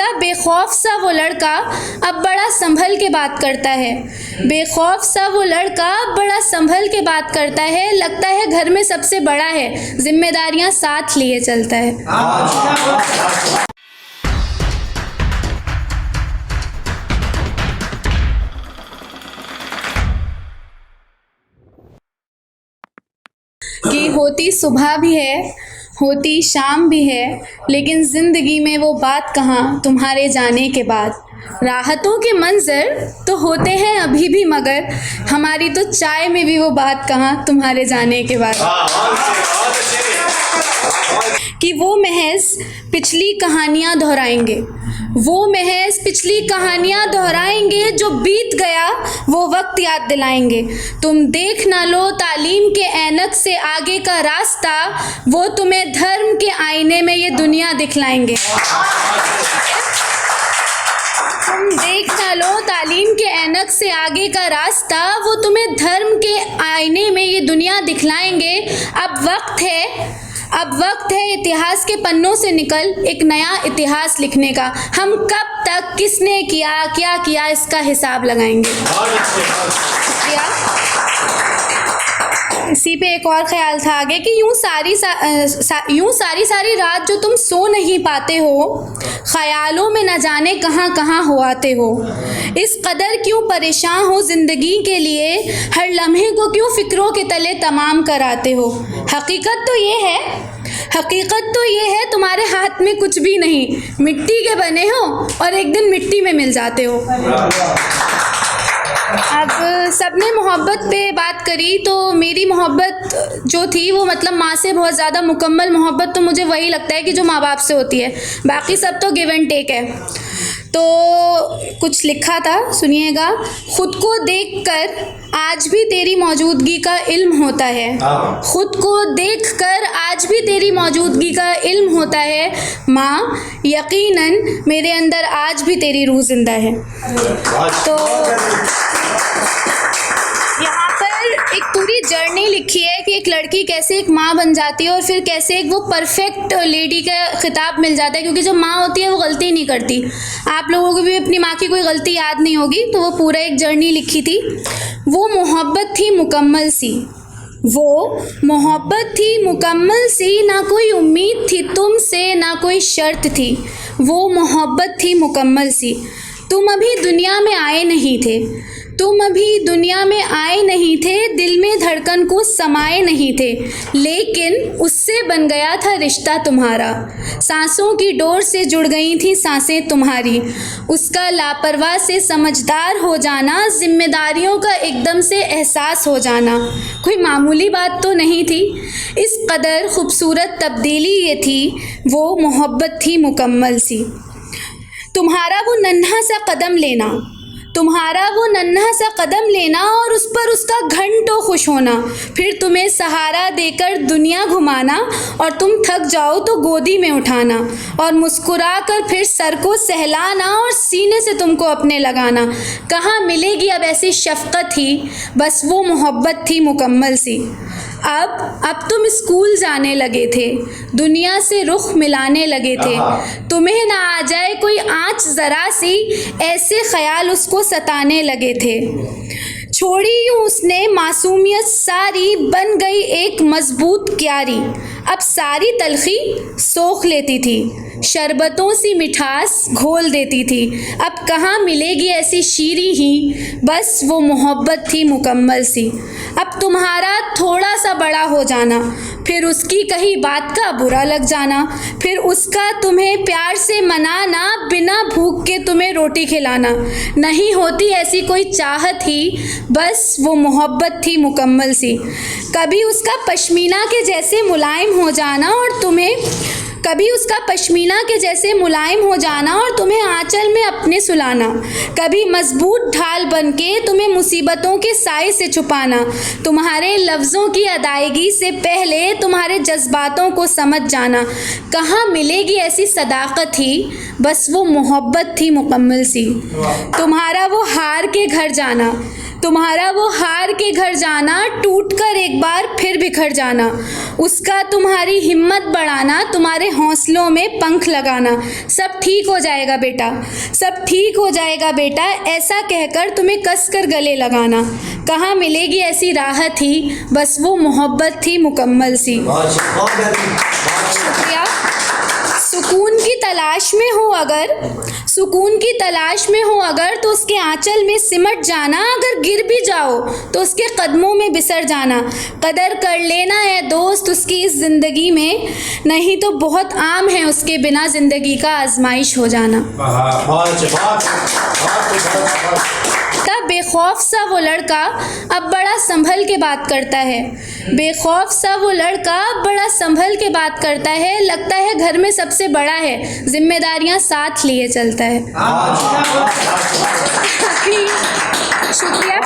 लगता बेखौफ सा वो लड़का अब बड़ा संभल के बात करता है। बेखौफ सा वो लड़का अब बड़ा संभल के बात करता है। लगता है घर में सबसे बड़ा है, जिम्मेदारियां साथ लिए चलता है। कि होती सुबह भी है, होती शाम भी है, लेकिन ज़िंदगी में वो बात कहाँ तुम्हारे जाने के बाद। राहतों के मंजर तो होते हैं अभी भी, मगर हमारी तो चाय में भी वो बात कहाँ तुम्हारे जाने के बाद। कि वो महज पिछली कहानियाँ दोहराएंगे, वो महज पिछली कहानियाँ दोहराएंगे, जो बीत गया वो वक्त याद दिलाएंगे। तुम देख ना लो तालीम के ऐनक से आगे का रास्ता, वो तुम्हें धर्म के आईने में ये दुनिया दिखलाएंगे। तुम देख ना लो तालीम के ऐनक से आगे का रास्ता, वो तुम्हें धर्म के आईने में ये दुनिया दिखलाएंगे। अब वक्त है इतिहास के पन्नों से निकल एक नया इतिहास लिखने का। हम कब तक किसने किया क्या किया इसका हिसाब लगाएंगे। इसी पे एक और ख्याल था आगे कि यूं सारी रात जो तुम सो नहीं पाते हो, ख्यालों में न जाने कहाँ कहाँ हो आते हो। इस कदर क्यों परेशान हो ज़िंदगी के लिए, हर लम्हे को क्यों फ़िक्रों के तले तमाम कराते हो। हकीकत तो ये है तुम्हारे हाथ में कुछ भी नहीं, मिट्टी के बने हो और एक दिन मिट्टी में मिल जाते हो। अब सबने मोहब्बत पे बात करी, तो मेरी मोहब्बत जो थी वो मतलब माँ से बहुत ज़्यादा मुकम्मल मोहब्बत तो मुझे वही लगता है कि जो माँ बाप से होती है। बाकी सब तो गिव एंड टेक है। तो कुछ लिखा था, सुनिएगा। खुद को देखकर आज भी तेरी मौजूदगी का इल्म होता है, खुद को देखकर आज भी तेरी मौजूदगी का इल्म होता है। माँ, यकीनन मेरे अंदर आज भी तेरी रूह जिंदा है। तो यहाँ पर एक पूरी जर्नी लिखी है कि एक लड़की कैसे एक माँ बन जाती है और फिर कैसे एक वो परफेक्ट लेडी का खिताब मिल जाता है, क्योंकि जो माँ होती है वो गलती नहीं करती। आप लोगों को भी अपनी माँ की कोई गलती याद नहीं होगी, तो वो पूरा एक जर्नी लिखी थी। वो मोहब्बत थी मुकम्मल सी, वो मोहब्बत थी मुकम्मल सी, ना कोई उम्मीद थी तुमसे ना कोई शर्त थी। वो मोहब्बत थी मुकम्मल सी। तुम अभी दुनिया में आए नहीं थे, दिल में धड़कन को समाए नहीं थे, लेकिन उससे बन गया था रिश्ता तुम्हारा। सांसों की डोर से जुड़ गई थी सांसें तुम्हारी। उसका लापरवाह से समझदार हो जाना, जिम्मेदारियों का एकदम से एहसास हो जाना, कोई मामूली बात तो नहीं थी। इस कदर खूबसूरत तब्दीली ये थी, वो मोहब्बत थी मुकम्मल सी। तुम्हारा वो नन्हा सा कदम लेना और उस पर उसका घंटों खुश होना, फिर तुम्हें सहारा देकर दुनिया घुमाना और तुम थक जाओ तो गोदी में उठाना और मुस्कुरा कर फिर सर को सहलाना और सीने से तुमको अपने लगाना। कहाँ मिलेगी अब ऐसी शफ़क़त ही, बस वो मोहब्बत थी मुकम्मल सी। अब तुम स्कूल जाने लगे थे, दुनिया से रुख मिलाने लगे थे। तुम्हें ना आ जाए कोई आँच ज़रा सी, ऐसे ख्याल उसको सताने लगे थे। छोड़ी यूँ उसने मासूमियत सारी, बन गई एक मजबूत क्यारी। अब सारी तलखी सोख लेती थी, शरबतों सी मिठास घोल देती थी। अब कहाँ मिलेगी ऐसी शीरी ही, बस वो मोहब्बत थी मुकम्मल सी। अब तुम्हारा थोड़ा सा बड़ा हो जाना, फिर उसकी कही बात का बुरा लग जाना, फिर उसका तुम्हें प्यार से मनाना, बिना भूख के तुम्हें रोटी खिलाना। नहीं होती ऐसी कोई चाहत ही, बस वो मोहब्बत थी मुकम्मल सी। कभी उसका पश्मीना के जैसे मुलायम हो जाना और तुम्हें आंचल में अपने सुलाना। कभी मजबूत ढाल बनके तुम्हें मुसीबतों के साए से छुपाना। तुम्हारे लफ्ज़ों की अदायगी से पहले तुम्हारे जज्बातों को समझ जाना। कहाँ मिलेगी ऐसी सदाकत ही, बस वो मोहब्बत थी मुकम्मल सी। तुम्हारा वो हार के घर जाना, तुम्हारा वो हार के घर जाना, टूट कर एक बार फिर बिखर जाना, उसका तुम्हारी हिम्मत बढ़ाना, तुम्हारे हौसलों में पंख लगाना। सब ठीक हो जाएगा बेटा, सब ठीक हो जाएगा बेटा, ऐसा कहकर तुम्हें कस कर गले लगाना। कहाँ मिलेगी ऐसी राहत ही, बस वो मोहब्बत थी मुकम्मल सी। शुक्रिया। सुकून की तलाश में हो अगर, सुकून की तलाश में हो अगर, तो उसके आंचल में सिमट जाना। अगर गिर भी जाओ तो उसके कदमों में बिसर जाना। कदर कर लेना है दोस्त उसकी इस ज़िंदगी में, नहीं तो बहुत आम है उसके बिना ज़िंदगी का आजमाइश हो जाना। तब बेखौफ सा वो लड़का अब बड़ा संभल के बात करता है, बेखौफ सा वो लड़का अब बड़ा संभल के बात करता है। लगता है घर में सबसे बड़ा है, जिम्मेदारियां साथ लिए चलता है। शुक्रिया।